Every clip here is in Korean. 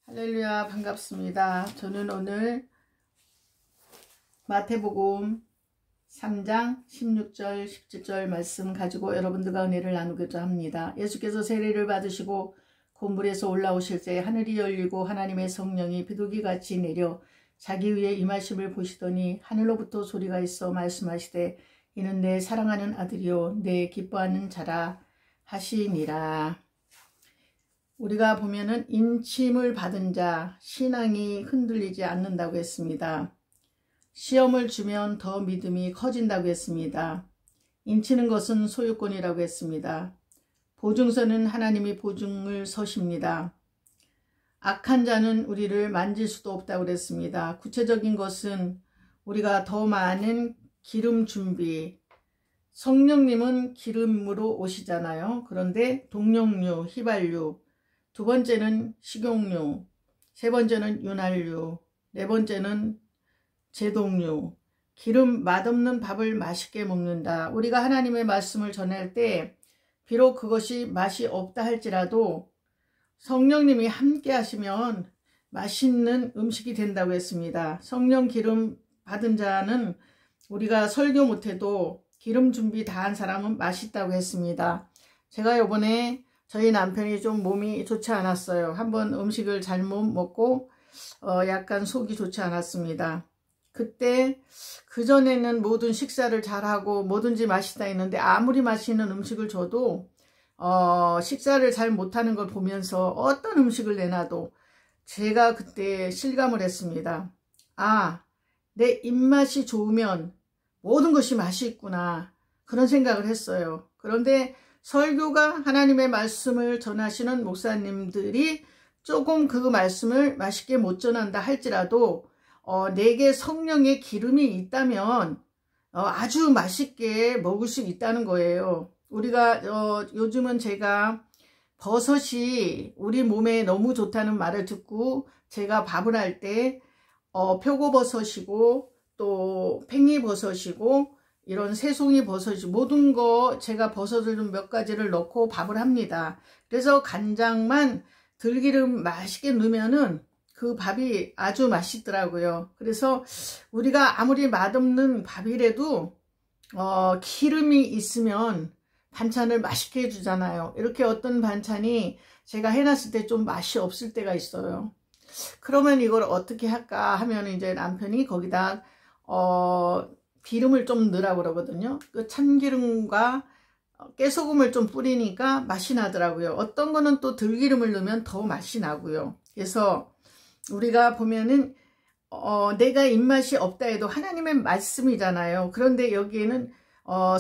할렐루야, 반갑습니다. 저는 오늘 마태복음 3장 16절 17절 말씀 가지고 여러분들과 은혜를 나누고자 합니다. 예수께서 세례를 받으시고 곤불에서 올라오실 때 하늘이 열리고 하나님의 성령이 비둘기같이 내려 자기 위에 임하심을 보시더니 하늘로부터 소리가 있어 말씀하시되 이는 내 사랑하는 아들이요 내 기뻐하는 자라 하시니라. 우리가 보면은 인침을 받은 자 신앙이 흔들리지 않는다고 했습니다. 시험을 주면 더 믿음이 커진다고 했습니다. 인치는 것은 소유권이라고 했습니다. 보증서는 하나님이 보증을 서십니다. 악한 자는 우리를 만질 수도 없다고 그랬습니다. 구체적인 것은 우리가 더 많은 기름 준비, 성령님은 기름으로 오시잖아요. 그런데 동력류, 휘발유, 두 번째는 식용유, 세 번째는 윤활유, 네 번째는 제동유, 기름 맛없는 밥을 맛있게 먹는다. 우리가 하나님의 말씀을 전할 때 비록 그것이 맛이 없다 할지라도 성령님이 함께 하시면 맛있는 음식이 된다고 했습니다. 성령 기름 받은 자는 우리가 설교 못해도 기름 준비 다 한 사람은 맛있다고 했습니다. 제가 요번에 저희 남편이 좀 몸이 좋지 않았어요. 한번 음식을 잘못 먹고 약간 속이 좋지 않았습니다. 그때 그전에는 모든 식사를 잘하고 뭐든지 맛있다 했는데 아무리 맛있는 음식을 줘도 식사를 잘 못하는 걸 보면서 어떤 음식을 내놔도 제가 그때 실감을 했습니다. 아, 내 입맛이 좋으면 모든 것이 맛이 있구나, 그런 생각을 했어요. 그런데 설교가 하나님의 말씀을 전하시는 목사님들이 조금 그 말씀을 맛있게 못 전한다 할지라도 내게 성령의 기름이 있다면 아주 맛있게 먹을 수 있다는 거예요. 우리가 요즘은 제가 버섯이 우리 몸에 너무 좋다는 말을 듣고 제가 밥을 할 때 표고버섯이고 또 팽이버섯이고 이런 새송이 버섯이 모든 거 제가 버섯을 좀 몇 가지를 넣고 밥을 합니다. 그래서 간장만 들기름 맛있게 넣으면은 그 밥이 아주 맛있더라고요. 그래서 우리가 아무리 맛없는 밥이라도 기름이 있으면 반찬을 맛있게 해주잖아요. 이렇게 어떤 반찬이 제가 해놨을 때 좀 맛이 없을 때가 있어요. 그러면 이걸 어떻게 할까 하면 이제 남편이 거기다 기름을 좀 넣으라고 그러거든요. 그 참기름과 깨소금을 좀 뿌리니까 맛이 나더라고요. 어떤 거는 또 들기름을 넣으면 더 맛이 나고요. 그래서 우리가 보면은 내가 입맛이 없다 해도 하나님의 말씀이잖아요. 그런데 여기에는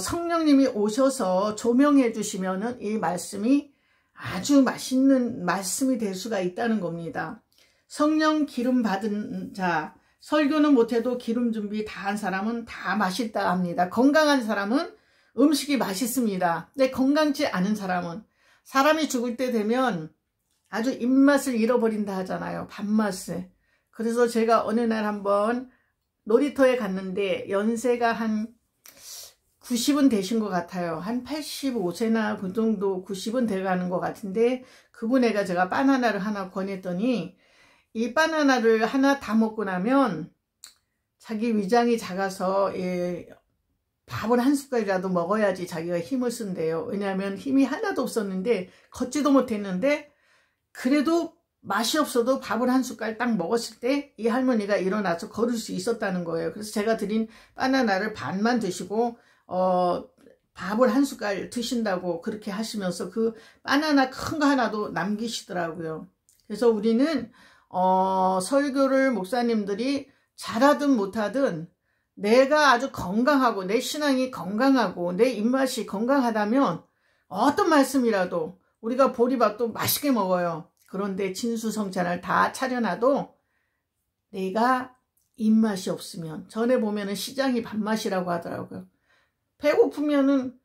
성령님이 오셔서 조명해 주시면은 이 말씀이 아주 맛있는 말씀이 될 수가 있다는 겁니다. 성령 기름 받은 자, 설교는 못해도 기름 준비 다 한 사람은 다 맛있다 합니다. 건강한 사람은 음식이 맛있습니다. 근데 건강치 않은 사람은, 사람이 죽을 때 되면 아주 입맛을 잃어버린다 하잖아요. 밥맛을. 그래서 제가 어느 날 한번 놀이터에 갔는데 연세가 한 90은 되신 것 같아요. 한 85세나 그 정도 90은 돼가는 것 같은데 그분에게 제가 바나나를 하나 권했더니 이 바나나를 하나 다 먹고 나면 자기 위장이 작아서 밥을 한 숟갈이라도 먹어야지 자기가 힘을 쓴대요. 왜냐하면 힘이 하나도 없었는데 걷지도 못했는데 그래도 맛이 없어도 밥을 한 숟갈 딱 먹었을 때 이 할머니가 일어나서 걸을 수 있었다는 거예요. 그래서 제가 드린 바나나를 반만 드시고 밥을 한 숟갈 드신다고 그렇게 하시면서 그 바나나 큰 거 하나도 남기시더라고요. 그래서 우리는 설교를 목사님들이 잘하든 못하든 내가 아주 건강하고 내 신앙이 건강하고 내 입맛이 건강하다면 어떤 말씀이라도 우리가 보리밥도 맛있게 먹어요. 그런데 진수성찬을 다 차려놔도 내가 입맛이 없으면, 전에 보면은 시장이 밥맛이라고 하더라고요. 배고프면은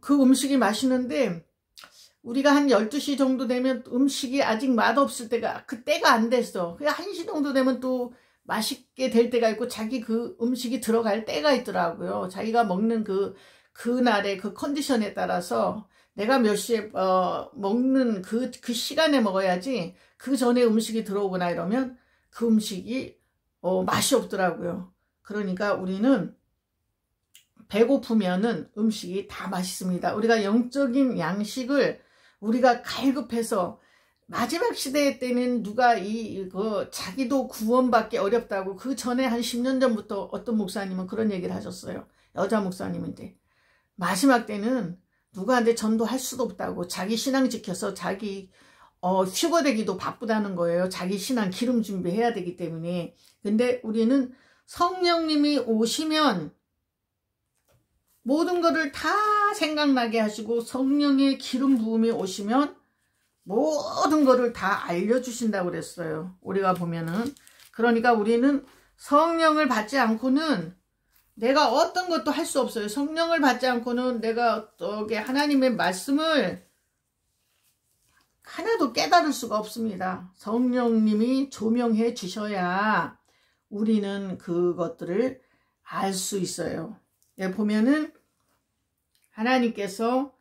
그 음식이 맛있는데 우리가 한 12시 정도 되면 음식이 아직 맛없을 때가, 그 때가 안 됐어. 1시 정도 되면 또 맛있게 될 때가 있고 자기 그 음식이 들어갈 때가 있더라고요. 자기가 먹는 그날의 그 컨디션에 따라서 내가 몇 시에 먹는 그 시간에 먹어야지 그 전에 음식이 들어오거나 이러면 그 음식이 맛이 없더라고요. 그러니까 우리는 배고프면은 음식이 다 맛있습니다. 우리가 영적인 양식을 우리가 갈급해서 마지막 시대 때는 누가 자기도 구원받기 어렵다고 그 전에 한 10년 전부터 어떤 목사님은 그런 얘기를 하셨어요. 여자 목사님인데 마지막 때는 누구한테 전도할 수도 없다고 자기 신앙 지켜서 자기 휴거되기도 바쁘다는 거예요. 자기 신앙 기름 준비해야 되기 때문에. 근데 우리는 성령님이 오시면 모든 것을 다 생각나게 하시고 성령의 기름 부음이 오시면 모든 것을 다 알려주신다고 그랬어요. 우리가 보면은. 그러니까 우리는 성령을 받지 않고는 내가 어떤 것도 할 수 없어요. 성령을 받지 않고는 내가 하나님의 말씀을 하나도 깨달을 수가 없습니다. 성령님이 조명해 주셔야 우리는 그것들을 알 수 있어요. 보면은 하나님께서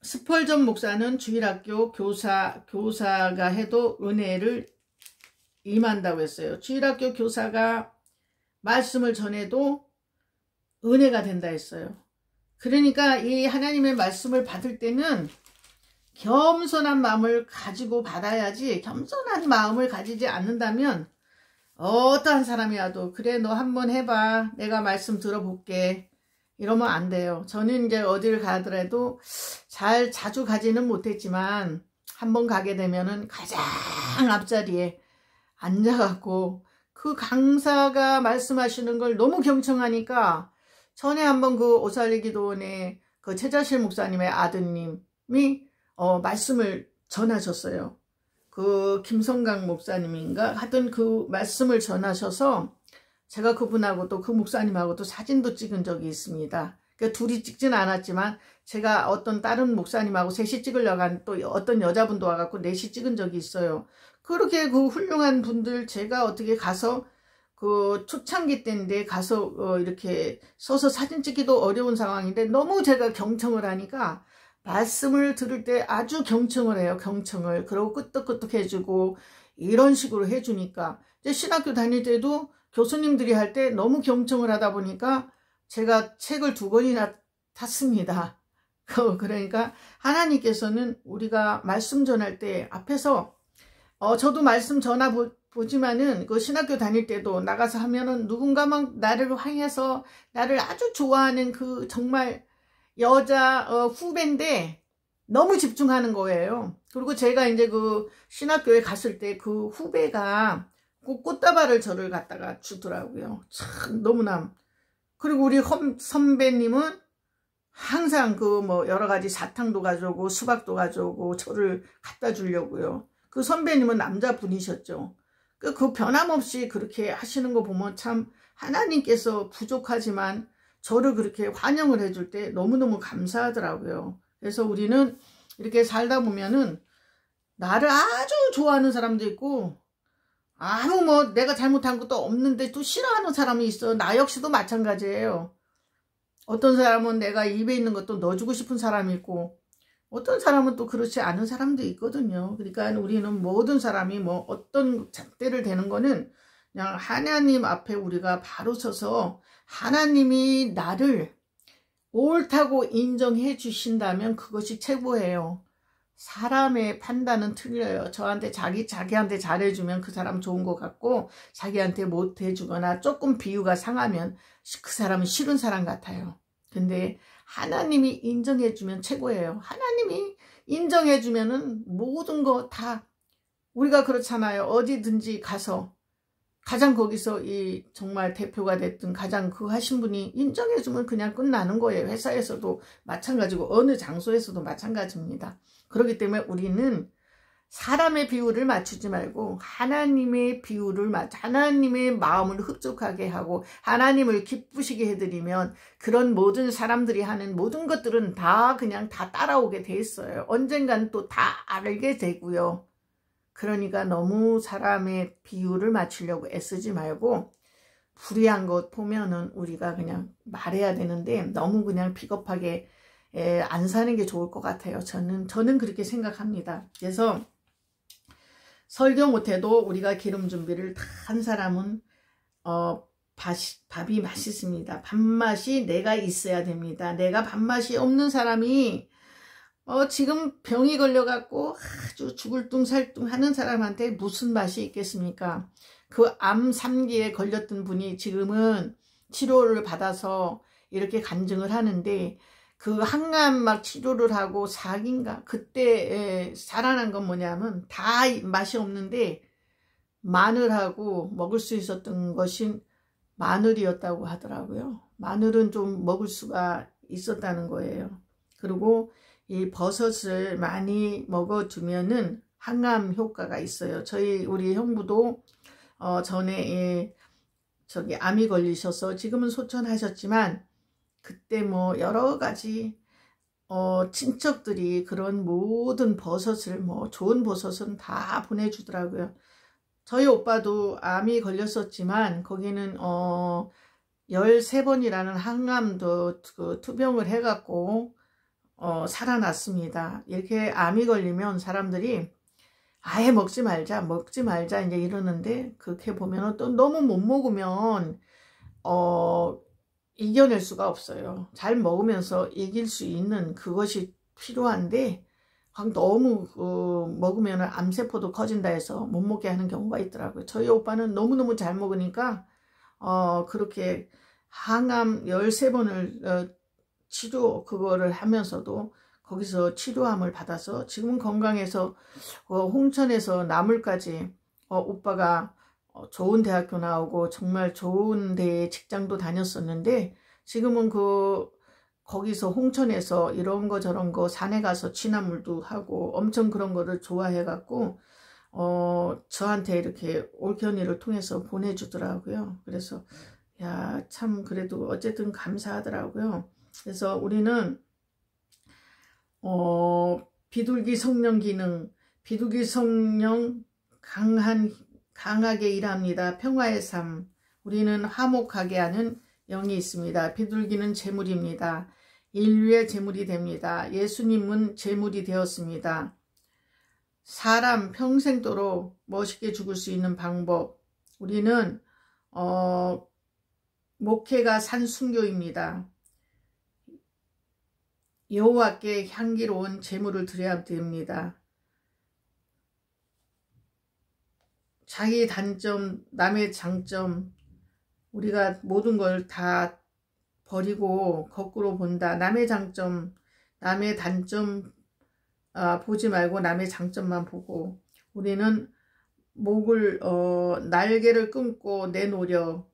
스펄전 목사는 주일학교 교사가 해도 은혜를 임한다고 했어요. 주일학교 교사가 말씀을 전해도 은혜가 된다 했어요. 그러니까 이 하나님의 말씀을 받을 때는 겸손한 마음을 가지고 받아야지, 겸손한 마음을 가지지 않는다면 어떠한 사람이라도 그래 너 한번 해봐, 내가 말씀 들어볼게, 이러면 안 돼요. 저는 이제 어딜 가더라도 자주 가지는 못했지만 한번 가게 되면은 가장 앞자리에 앉아갖고 그 강사가 말씀하시는 걸 너무 경청하니까, 전에 한번 그 오살리기도원의 그 최자실 목사님의 아드님이 말씀을 전하셨어요. 그 김성강 목사님인가 하여튼 그 말씀을 전하셔서 제가 그분하고도 그 목사님하고도 사진도 찍은 적이 있습니다. 그러니까 둘이 찍진 않았지만 제가 어떤 다른 목사님하고 셋이 찍으려고 한 또 어떤 여자분도 와갖고 넷이 찍은 적이 있어요. 그렇게 그 훌륭한 분들 제가 어떻게 가서 그 초창기 때인데 가서 이렇게 서서 사진 찍기도 어려운 상황인데 너무 제가 경청을 하니까 말씀을 들을 때 아주 경청을 해요. 경청을. 그러고 끄떡끄떡 해주고 이런 식으로 해주니까 이제 신학교 다닐 때도 교수님들이 할 때 너무 경청을 하다 보니까 제가 책을 2권이나 탔습니다. 그러니까 하나님께서는 우리가 말씀 전할 때 앞에서 저도 말씀 전화 보지만은 그 신학교 다닐 때도 나가서 하면은 누군가 막 나를 향해서 나를 아주 좋아하는 그 정말 여자 후배인데 너무 집중하는 거예요. 그리고 제가 이제 그 신학교에 갔을 때 그 후배가 그 꽃다발을 저를 갖다가 주더라고요. 참 너무나. 그리고 우리 선배님은 항상 그 뭐 여러 가지 사탕도 가져오고 수박도 가져오고 저를 갖다 주려고요. 그 선배님은 남자분이셨죠. 그 변함없이 그렇게 하시는 거 보면 참 하나님께서 부족하지만 저를 그렇게 환영을 해줄 때 너무너무 감사하더라고요. 그래서 우리는 이렇게 살다 보면은 나를 아주 좋아하는 사람도 있고 아무 뭐 내가 잘못한 것도 없는데 또 싫어하는 사람이 있어. 나 역시도 마찬가지예요. 어떤 사람은 내가 입에 있는 것도 넣어주고 싶은 사람이 있고 어떤 사람은 또 그렇지 않은 사람도 있거든요. 그러니까 우리는 모든 사람이 뭐 어떤 잣대를 대는 거는 그냥 하나님 앞에 우리가 바로 서서 하나님이 나를 옳다고 인정해 주신다면 그것이 최고예요. 사람의 판단은 틀려요. 저한테 자기한테 잘해주면 그 사람 좋은 것 같고 자기한테 못해주거나 조금 비유가 상하면 그 사람은 싫은 사람 같아요. 근데 하나님이 인정해주면 최고예요. 하나님이 인정해주면은 모든 거 다 우리가 그렇잖아요. 어디든지 가서 가장 거기서 이 정말 대표가 됐든 가장 그 하신 분이 인정해주면 그냥 끝나는 거예요. 회사에서도 마찬가지고 어느 장소에서도 마찬가지입니다. 그렇기 때문에 우리는 사람의 비율을 맞추지 말고 하나님의 비율을 하나님의 마음을 흡족하게 하고 하나님을 기쁘시게 해드리면 그런 모든 사람들이 하는 모든 것들은 다 그냥 다 따라오게 돼 있어요. 언젠간 또 다 알게 되고요. 그러니까 너무 사람의 비율을 맞추려고 애쓰지 말고 불의한 것 보면은 우리가 그냥 말해야 되는데 너무 그냥 비겁하게 안 사는 게 좋을 것 같아요. 저는 그렇게 생각합니다. 그래서 설교 못해도 우리가 기름 준비를 다 한 사람은 밥이 맛있습니다. 밥맛이 내가 있어야 됩니다. 내가 밥맛이 없는 사람이 지금 병이 걸려갖고 아주 죽을 뚱살뚱 하는 사람한테 무슨 맛이 있겠습니까? 그 암 3기에 걸렸던 분이 지금은 치료를 받아서 이렇게 간증을 하는데, 그 항암 막 치료를 하고 4기인가 그때 살아난 건 뭐냐면 다 맛이 없는데 마늘하고 먹을 수 있었던 것이 마늘이었다고 하더라고요. 마늘은 좀 먹을 수가 있었다는 거예요. 그리고 이 버섯을 많이 먹어두면은 항암 효과가 있어요. 우리 형부도 전에 암이 걸리셔서 지금은 소천하셨지만, 그때 뭐 여러 가지 친척들이 그런 모든 버섯을 좋은 버섯은 다 보내주더라고요. 저희 오빠도 암이 걸렸었지만 거기는 13번이라는 항암도 투병을 해갖고 살아났습니다. 이렇게 암이 걸리면 사람들이 아예 먹지 말자 이제 이러는데, 그렇게 보면 또 너무 못 먹으면 이겨낼 수가 없어요. 잘 먹으면서 이길 수 있는 그것이 필요한데, 너무 먹으면 암세포도 커진다 해서 못 먹게 하는 경우가 있더라고요. 저희 오빠는 너무너무 잘 먹으니까 그렇게 항암 13번을 그거를 하면서도 거기서 치료함을 받아서 지금은 건강해서 홍천에서 나물까지 오빠가 좋은 대학교 나오고 정말 좋은 데에 직장도 다녔었는데, 지금은 거기서 홍천에서 이런 거 저런 거 산에 가서 취나물도 하고 엄청 그런 거를 좋아해 갖고 저한테 이렇게 올케언니를 통해서 보내주더라고요. 그래서 야, 참 그래도 어쨌든 감사하더라고요. 그래서 우리는 비둘기 성령 기능, 비둘기 성령 강하게 일합니다. 평화의 삶. 우리는 화목하게 하는 영이 있습니다. 비둘기는 재물입니다. 인류의 재물이 됩니다. 예수님은 재물이 되었습니다. 사람 평생도록 멋있게 죽을 수 있는 방법. 우리는 목회가 산순교입니다. 여호와께 향기로운 제물을 드려야 됩니다. 자기 단점, 남의 장점, 우리가 모든 걸 다 버리고 거꾸로 본다. 남의 장점, 남의 단점 보지 말고 남의 장점만 보고, 우리는 날개를 끊고 내놓으려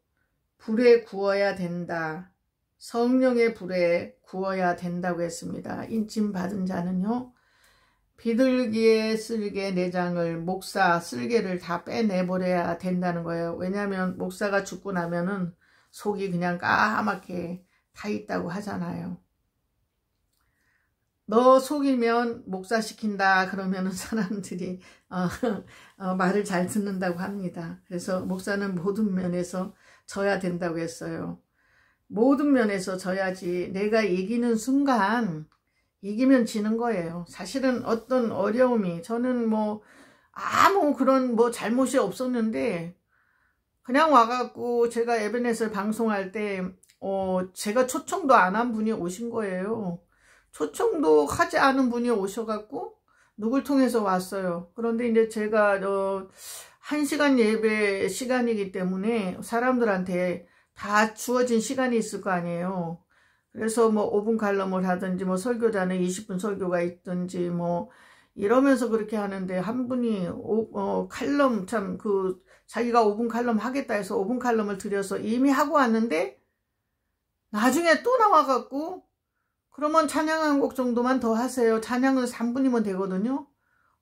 불에 구워야 된다. 성령의 불에 구워야 된다고 했습니다. 인침 받은 자는요, 비둘기의 쓸개 내장을, 목사 쓸개를 다 빼내버려야 된다는 거예요. 왜냐하면 목사가 죽고 나면은 속이 그냥 까맣게 타 있다고 하잖아요. 너 속이면 목사 시킨다 그러면은 사람들이 말을 잘 듣는다고 합니다. 그래서 목사는 모든 면에서 져야 된다고 했어요. 모든 면에서 져야지. 내가 이기는 순간 이기면 지는 거예요. 사실은 어떤 어려움이, 저는 아무 그런 잘못이 없었는데, 그냥 와갖고 제가 에베넷을 방송할 때 제가 초청도 안 한 분이 오신 거예요. 초청도 하지 않은 분이 오셔갖고 누굴 통해서 왔어요. 그런데 이제 제가 1시간 예배 시간이기 때문에 사람들한테 다 주어진 시간이 있을 거 아니에요. 그래서 5분 칼럼을 하든지 설교자는 20분 설교가 있든지 이러면서 그렇게 하는데, 한 분이 칼럼 자기가 5분 칼럼 하겠다 해서 5분 칼럼을 드려서 이미 하고 왔는데 나중에 또 나와갖고 그러면 찬양 한 곡 정도만 더 하세요. 찬양은 3분이면 되거든요.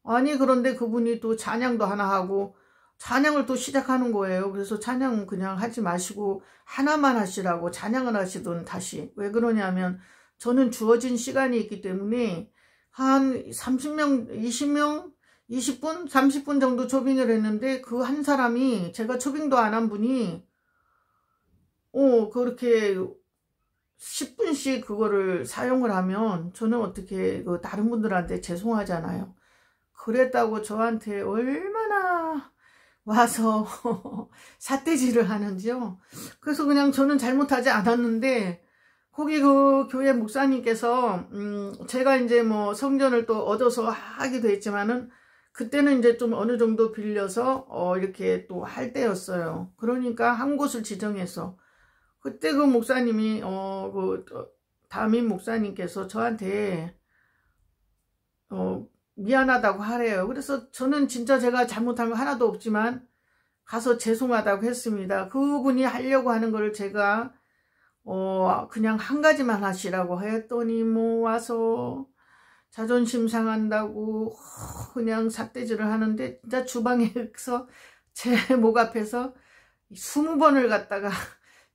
아니, 그런데 그분이 또 찬양도 하나 하고 찬양을 또 시작하는 거예요. 그래서 찬양은 그냥 하지 마시고 하나만 하시라고 찬양을 하시던 다시. 왜 그러냐면 저는 주어진 시간이 있기 때문에 한 30명, 20명, 20분, 30분 정도 초빙을 했는데, 그 한 사람이, 제가 초빙도 안 한 분이 그렇게 10분씩 그거를 사용을 하면 저는 어떻게 다른 분들한테 죄송하잖아요. 그랬다고 저한테 얼마나 와서 삿대질을 하는지요. 그래서 그냥 저는 잘못하지 않았는데 거기 그 교회 목사님께서 제가 이제 뭐 성전을 또 얻어서 하기도 했지만은 그때는 이제 좀 어느 정도 빌려서 이렇게 또 할 때였어요. 그러니까 한 곳을 지정해서 그때 그 목사님이 담임 목사님께서 저한테 미안하다고 하래요. 그래서 저는 진짜 제가 잘못한 거 하나도 없지만 가서 죄송하다고 했습니다. 그분이 하려고 하는 거를 제가 그냥 한 가지만 하시라고 했더니 뭐 와서 자존심 상한다고 그냥 삿대질을 하는데 진짜 주방에서 제 목 앞에서 20번을 갖다가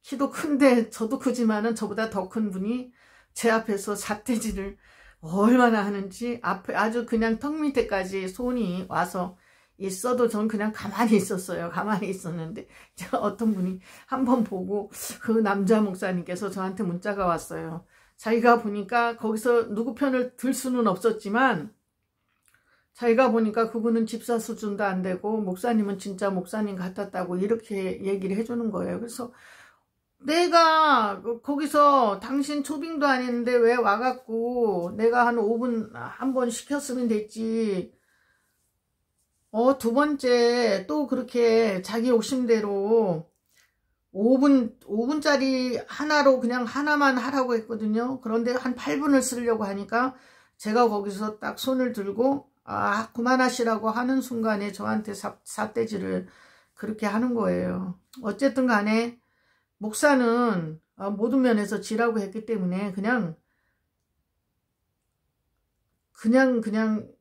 키도 큰데 저도 크지만은 저보다 더 큰 분이 제 앞에서 삿대질을 얼마나 하는지 앞에 아주 그냥 턱 밑에까지 손이 와서 있어도 전 그냥 가만히 있었어요. 가만히 있었는데 어떤 분이 한번 보고 그 남자 목사님께서 저한테 문자가 왔어요. 자기가 보니까 거기서 누구 편을 들 수는 없었지만 자기가 보니까 그분은 집사 수준도 안 되고 목사님은 진짜 목사님 같았다고 이렇게 얘기를 해주는 거예요. 그래서 내가 거기서 당신 초빙도 아닌데 왜 와갖고 내가 한 5분 한 번 시켰으면 됐지. 두 번째 또 그렇게 자기 욕심대로 5분짜리 하나로 그냥 하나만 하라고 했거든요. 그런데 한 8분을 쓰려고 하니까 제가 거기서 딱 손을 들고 그만하시라고 하는 순간에 저한테 삿대질을 그렇게 하는 거예요. 어쨌든 간에 목사는 모든 면에서 지라고 했기 때문에 그냥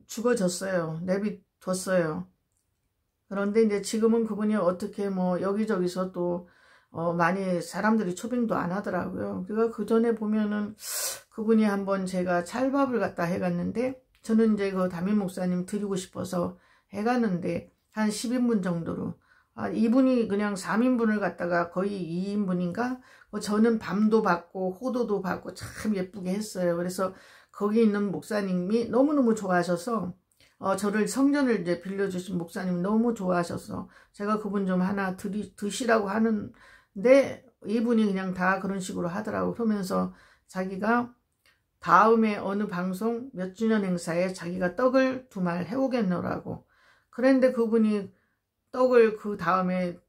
죽어졌어요. 내비뒀어요. 그런데 이제 지금은 그분이 어떻게 뭐 여기저기서 또 많이 사람들이 초빙도 안 하더라고요. 그러니까 그 전에 보면은 그분이 한번 제가 찰밥을 갖다 해갔는데 저는 이제 그 담임 목사님 드리고 싶어서 해갔는데 한 10인분 정도로 이분이 그냥 3인분을 갖다가 거의 2인분인가 저는 밤도 받고 호도도 받고 참 예쁘게 했어요. 그래서 거기 있는 목사님이 너무너무 좋아하셔서 저를 성전을 이제 빌려주신 목사님이 너무 좋아하셔서 제가 그분 좀 하나 드시라고 하는데 이분이 그냥 다 그런 식으로 하더라고. 그러면서 자기가 다음에 어느 방송 몇 주년 행사에 자기가 떡을 2말 해오겠노라고. 그런데 그분이 떡을 그 다음에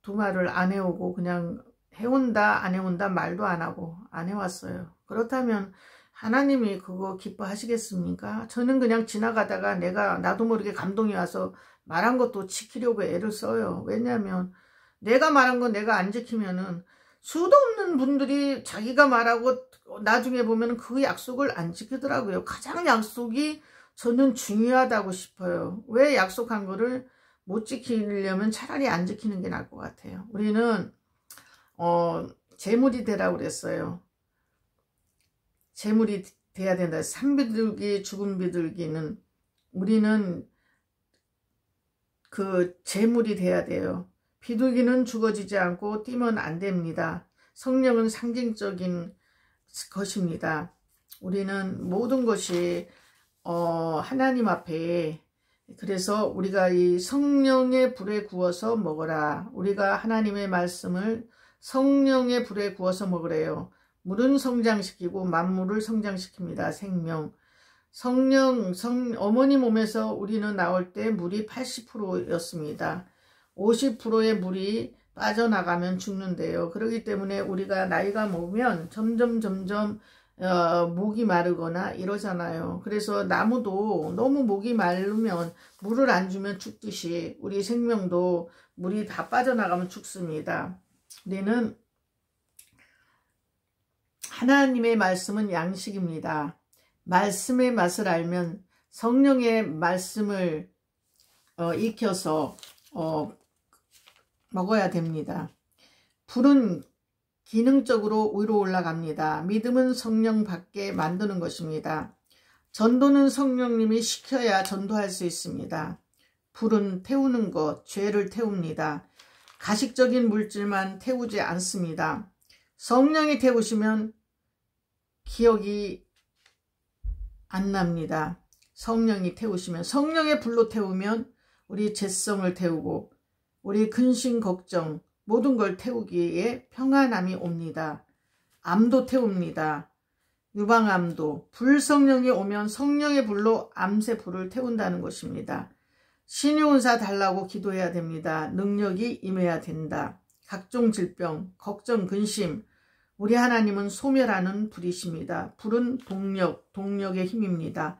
2말을 안 해오고 그냥 해온다 안 해온다 말도 안 하고 안 해왔어요. 그렇다면 하나님이 그거 기뻐하시겠습니까? 저는 그냥 지나가다가 나도 모르게 감동이 와서 말한 것도 지키려고 애를 써요. 왜냐하면 내가 말한 건 내가 안 지키면은 수도 없는 분들이 자기가 말하고 나중에 보면 그 약속을 안 지키더라고요. 가장 약속이 저는 중요하다고 싶어요. 왜 약속한 거를 못 지키려면 차라리 안 지키는 게 나을 것 같아요. 우리는 재물이 되라고 그랬어요. 재물이 돼야 된다. 산비둘기 죽은 비둘기는 우리는 그 재물이 돼야 돼요. 비둘기는 죽어지지 않고 뛰면 안 됩니다. 성령은 상징적인 것입니다. 우리는 모든 것이 하나님 앞에 그래서 우리가 이 성령의 불에 구워서 먹어라. 우리가 하나님의 말씀을 성령의 불에 구워서 먹으래요. 물은 성장시키고 만물을 성장시킵니다. 생명. 어머니 몸에서 우리는 나올 때 물이 80%였습니다. 50%의 물이 빠져나가면 죽는데요. 그렇기 때문에 우리가 나이가 먹으면 점점 목이 마르거나 이러잖아요. 그래서 나무도 너무 목이 마르면 물을 안 주면 죽듯이 우리 생명도 물이 다 빠져나가면 죽습니다. 우리는 하나님의 말씀은 양식입니다. 말씀의 맛을 알면 성령의 말씀을 익혀서 먹어야 됩니다. 불은 기능적으로 위로 올라갑니다. 믿음은 성령 밖에 만드는 것입니다. 전도는 성령님이 시켜야 전도할 수 있습니다. 불은 태우는 것, 죄를 태웁니다. 가식적인 물질만 태우지 않습니다. 성령이 태우시면 기억이 안 납니다. 성령이 태우시면, 성령의 불로 태우면 우리 죄성을 태우고 우리 근심 걱정 모든 걸 태우기에 평안함이 옵니다. 암도 태웁니다. 유방암도. 불성령이 오면 성령의 불로 암세 불을 태운다는 것입니다. 신유은사 달라고 기도해야 됩니다. 능력이 임해야 된다. 각종 질병, 걱정, 근심, 우리 하나님은 소멸하는 불이십니다. 불은 동력의 힘입니다.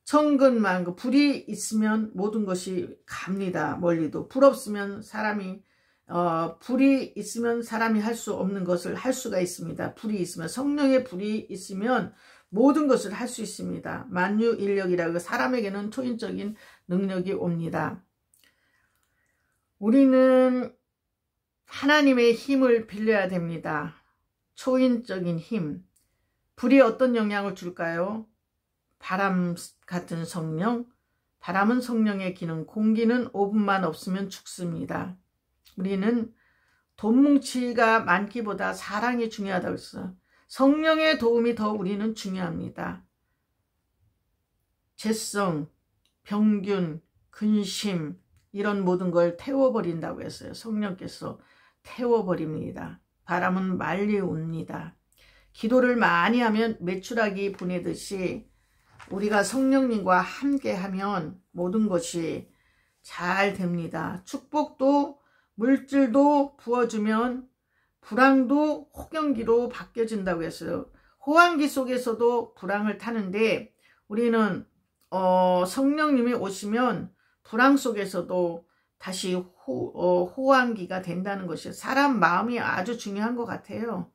천근만근, 불이 있으면 모든 것이 갑니다. 멀리도. 불 없으면 불이 있으면 사람이 할 수 없는 것을 할 수가 있습니다. 불이 있으면, 성령의 불이 있으면 모든 것을 할 수 있습니다. 만유인력이라고 사람에게는 초인적인 능력이 옵니다. 우리는 하나님의 힘을 빌려야 됩니다. 초인적인 힘. 불이 어떤 영향을 줄까요? 바람 같은 성령. 바람은 성령의 기능. 공기는 5분만 없으면 죽습니다. 우리는 돈 뭉치가 많기보다 사랑이 중요하다고 했어요. 성령의 도움이 더 우리는 중요합니다. 죄성, 병균, 근심 이런 모든 걸 태워버린다고 했어요. 성령께서 태워버립니다. 바람은 말리 옵니다. 기도를 많이 하면 메추라기 보내듯이 우리가 성령님과 함께하면 모든 것이 잘 됩니다. 축복도 물질도 부어주면 불황도 호경기로 바뀌어진다고 했어요. 호황기 속에서도 불황을 타는데 우리는 성령님이 오시면 불황 속에서도 다시 호황기가 된다는 것이에요. 사람 마음이 아주 중요한 것 같아요.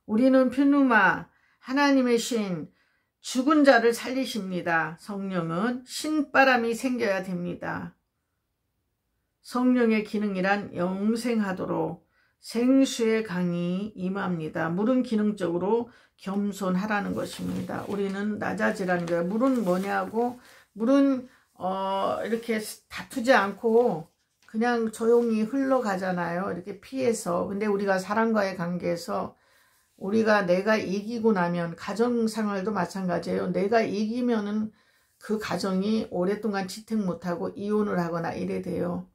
우리는 퓨누마, 하나님의 신, 죽은 자를 살리십니다. 성령은 신바람이 생겨야 됩니다. 성령의 기능이란 영생하도록 생수의 강이 임합니다. 물은 기능적으로 겸손하라는 것입니다. 우리는 낮아지라는 거예요. 물은 뭐냐고, 물은 이렇게 다투지 않고 그냥 조용히 흘러가잖아요. 이렇게 피해서. 근데 우리가 사람과의 관계에서 우리가 내가 이기고 나면 가정생활도 마찬가지예요. 내가 이기면은 그 가정이 오랫동안 지탱 못하고 이혼을 하거나 이래 돼요.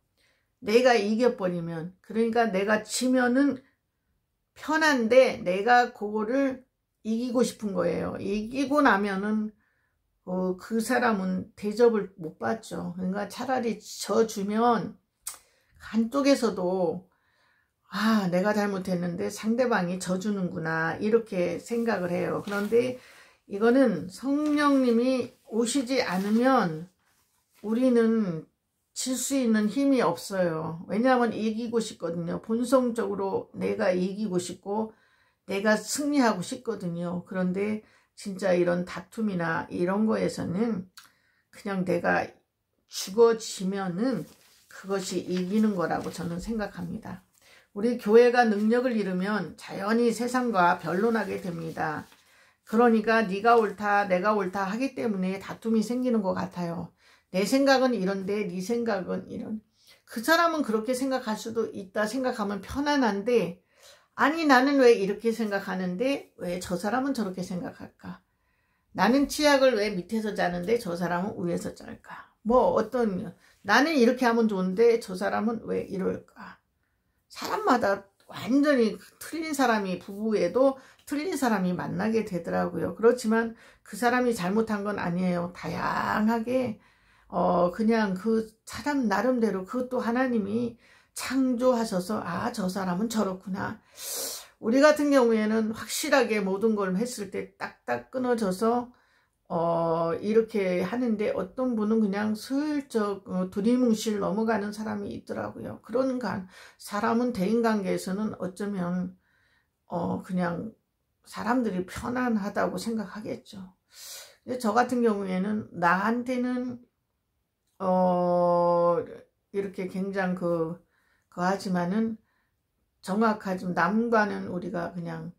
내가 이겨버리면, 그러니까 내가 지면은 편한데 내가 그거를 이기고 싶은 거예요. 이기고 나면은 그 사람은 대접을 못 받죠. 그러니까 차라리 져주면 한쪽에서도 내가 잘못했는데 상대방이 져주는구나 이렇게 생각을 해요. 그런데 이거는 성령님이 오시지 않으면 우리는 질 수 있는 힘이 없어요. 왜냐하면 이기고 싶거든요. 본성적으로 내가 이기고 싶고 내가 승리하고 싶거든요. 그런데 진짜 이런 다툼이나 이런 거에서는 그냥 내가 죽어지면은 그것이 이기는 거라고 저는 생각합니다. 우리 교회가 능력을 잃으면 자연히 세상과 변론하게 됩니다. 그러니까 네가 옳다 내가 옳다 하기 때문에 다툼이 생기는 것 같아요. 내 생각은 이런데 네 생각은 이런. 그 사람은 그렇게 생각할 수도 있다 생각하면 편안한데, 아니 나는 왜 이렇게 생각하는데 왜 저 사람은 저렇게 생각할까? 나는 치약을 왜 밑에서 자는데 저 사람은 위에서 잘까? 나는 이렇게 하면 좋은데 저 사람은 왜 이럴까? 사람마다 완전히 틀린 사람이, 부부에도 틀린 사람이 만나게 되더라고요. 그렇지만 그 사람이 잘못한 건 아니에요. 다양하게 그냥 그 사람 나름대로 그것도 하나님이 창조하셔서 저 사람은 저렇구나. 우리 같은 경우에는 확실하게 모든 걸 했을 때 딱딱 끊어져서 이렇게 하는데, 어떤 분은 그냥 슬쩍 두리뭉실 넘어가는 사람이 있더라고요. 그런가 사람은 대인관계에서는 어쩌면 그냥 사람들이 편안하다고 생각하겠죠. 근데 저 같은 경우에는 나한테는 이렇게 굉장히 하지만은 정확하지만 남과는 우리가 그냥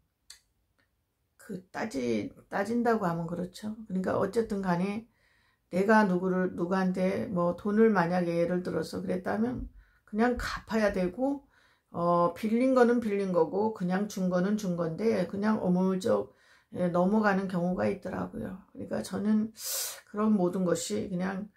따진다고 하면 그렇죠. 그러니까 어쨌든 간에 내가 누구한테 돈을 만약에 예를 들어서 그랬다면 그냥 갚아야 되고, 빌린 거는 빌린 거고 그냥 준 거는 준 건데, 그냥 어물쩍 넘어가는 경우가 있더라고요. 그러니까 저는 그런 모든 것이 그냥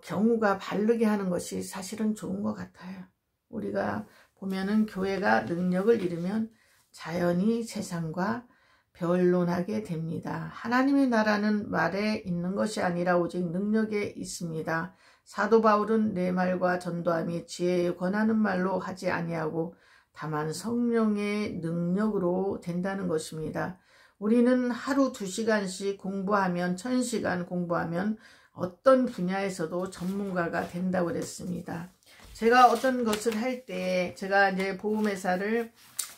경우가 바르게 하는 것이 사실은 좋은 것 같아요. 우리가 보면은 교회가 능력을 잃으면 자연히 세상과 변론하게 됩니다. 하나님의 나라는 말에 있는 것이 아니라 오직 능력에 있습니다. 사도 바울은 내 말과 전도함이 지혜에 권하는 말로 하지 아니하고 다만 성령의 능력으로 된다는 것입니다. 우리는 하루 2시간씩 공부하면 1000시간 공부하면 어떤 분야에서도 전문가가 된다고 그랬습니다. 제가 어떤 것을 할 때, 제가 이제 보험회사를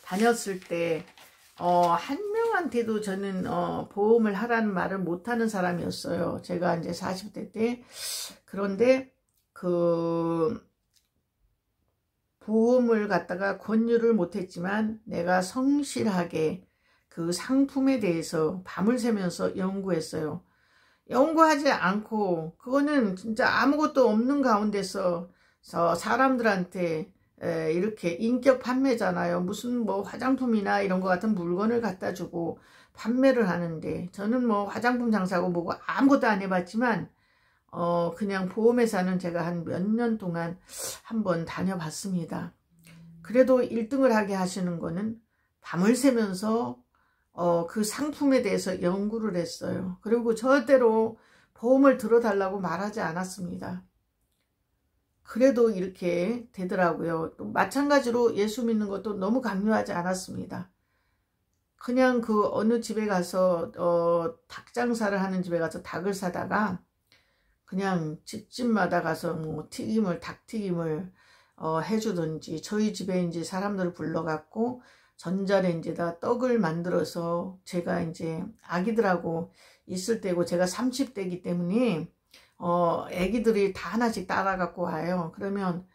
다녔을 때, 한 명한테도 저는, 보험을 하라는 말을 못하는 사람이었어요. 제가 이제 40대 때. 그런데, 보험을 갖다가 권유를 못했지만, 내가 성실하게 그 상품에 대해서 밤을 새면서 연구했어요. 연구하지 않고 그거는 진짜 아무것도 없는 가운데서 사람들한테 이렇게 인격 판매잖아요. 무슨 뭐 화장품이나 이런 거 같은 물건을 갖다 주고 판매를 하는데, 저는 뭐 화장품 장사고 뭐고 아무것도 안 해봤지만 그냥 보험회사는 제가 한 몇 년 동안 한번 다녀봤습니다. 그래도 1등을 하게 하시는 거는 밤을 새면서 그 상품에 대해서 연구를 했어요. 그리고 절대로 보험을 들어달라고 말하지 않았습니다. 그래도 이렇게 되더라고요. 또 마찬가지로 예수 믿는 것도 너무 강요하지 않았습니다. 그냥 그 어느 집에 가서 닭 장사를 하는 집에 가서 닭을 사다가 그냥 집집마다 가서 뭐 닭튀김을 해주든지, 저희 집에 이제 사람들을 불러갖고 전자레인지에다 떡을 만들어서, 제가 이제 아기들하고 있을 때고 제가 30대이기 때문에 애기들이 다 하나씩 따라갖고 와요. 그러면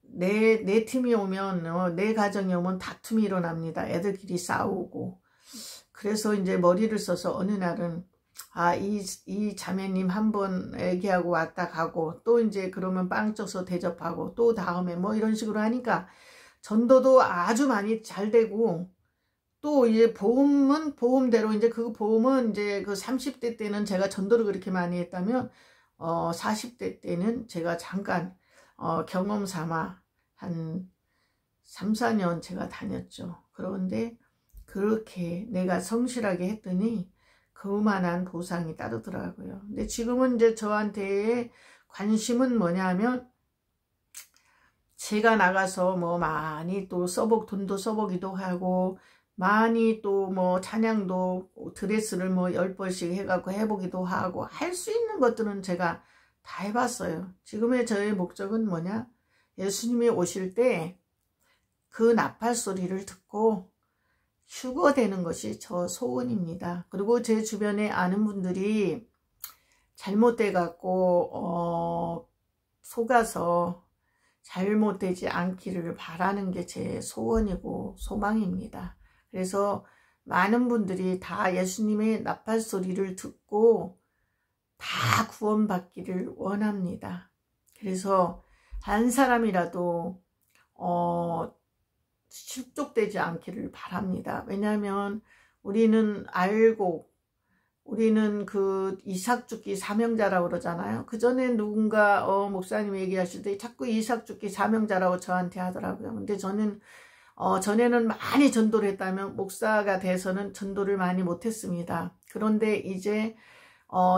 내 팀이 오면, 내 가정이 오면 다툼이 일어납니다. 애들끼리 싸우고. 그래서 이제 머리를 써서 어느 날은 이 자매님 한번 애기하고 왔다 가고, 또 이제 그러면 빵 쪄서 대접하고, 또 다음에 뭐 이런 식으로 하니까 전도도 아주 많이 잘 되고, 또 이제 보험은 보험대로, 이제 그 보험은 이제 그 30대 때는 제가 전도를 그렇게 많이 했다면 40대 때는 제가 잠깐 경험 삼아 한 3, 4년 제가 다녔죠. 그런데 그렇게 내가 성실하게 했더니 그만한 보상이 따르더라고요. 근데 지금은 이제 저한테의 관심은 뭐냐면, 제가 나가서 뭐 많이 또 돈도 써보기도 하고, 많이 또 뭐 찬양도 드레스를 뭐 10번씩 해갖고 해보기도 하고, 할 수 있는 것들은 제가 다 해봤어요. 지금의 저의 목적은 뭐냐? 예수님이 오실 때 그 나팔 소리를 듣고 휴거되는 것이 저 소원입니다. 그리고 제 주변에 아는 분들이 잘못돼 갖고 속아서 잘못되지 않기를 바라는 게 제 소원이고 소망입니다. 그래서 많은 분들이 다 예수님의 나팔 소리를 듣고 다 구원받기를 원합니다. 그래서 한 사람이라도 실족되지 않기를 바랍니다. 왜냐하면 우리는 우리는 그 이삭 죽기 사명자라고 그러잖아요. 그 전에 누군가 목사님 얘기하실 때 자꾸 이삭 죽기 사명자라고 저한테 하더라고요. 근데 저는 전에는 많이 전도를 했다면 목사가 돼서는 전도를 많이 못했습니다. 그런데 이제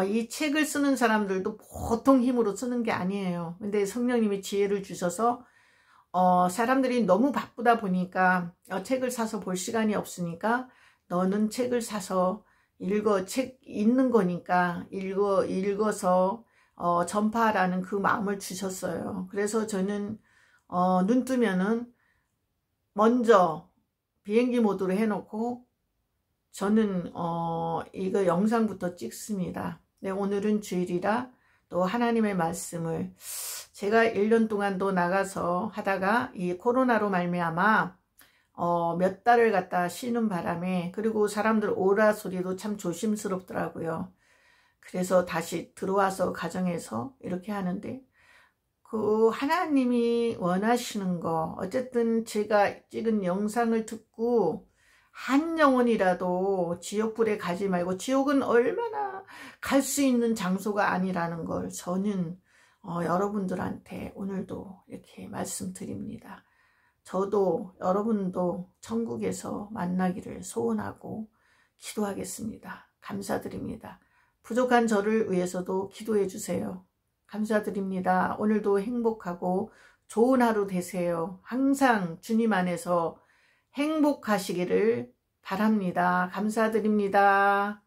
이 책을 쓰는 사람들도 보통 힘으로 쓰는 게 아니에요. 근데 성령님이 지혜를 주셔서 사람들이 너무 바쁘다 보니까 책을 사서 볼 시간이 없으니까, 너는 책을 사서 책 읽는 거니까 읽어서 전파하라는 그 마음을 주셨어요. 그래서 저는 눈 뜨면은 먼저 비행기 모드로 해놓고 저는 이거 영상부터 찍습니다. 네, 오늘은 주일이라 또 하나님의 말씀을, 제가 1년 동안도 나가서 하다가 이 코로나로 말미암아 몇 달을 갖다 쉬는 바람에, 그리고 사람들 오라 소리도 참 조심스럽더라고요. 그래서 다시 들어와서 가정에서 이렇게 하는데, 그 하나님이 원하시는 거, 어쨌든 제가 찍은 영상을 듣고 한 영혼이라도 지옥불에 가지 말고, 지옥은 얼마나 갈 수 있는 장소가 아니라는 걸 저는 여러분들한테 오늘도 이렇게 말씀드립니다. 저도 여러분도 천국에서 만나기를 소원하고 기도하겠습니다. 감사드립니다. 부족한 저를 위해서도 기도해 주세요. 감사드립니다. 오늘도 행복하고 좋은 하루 되세요. 항상 주님 안에서 행복하시기를 바랍니다. 감사드립니다.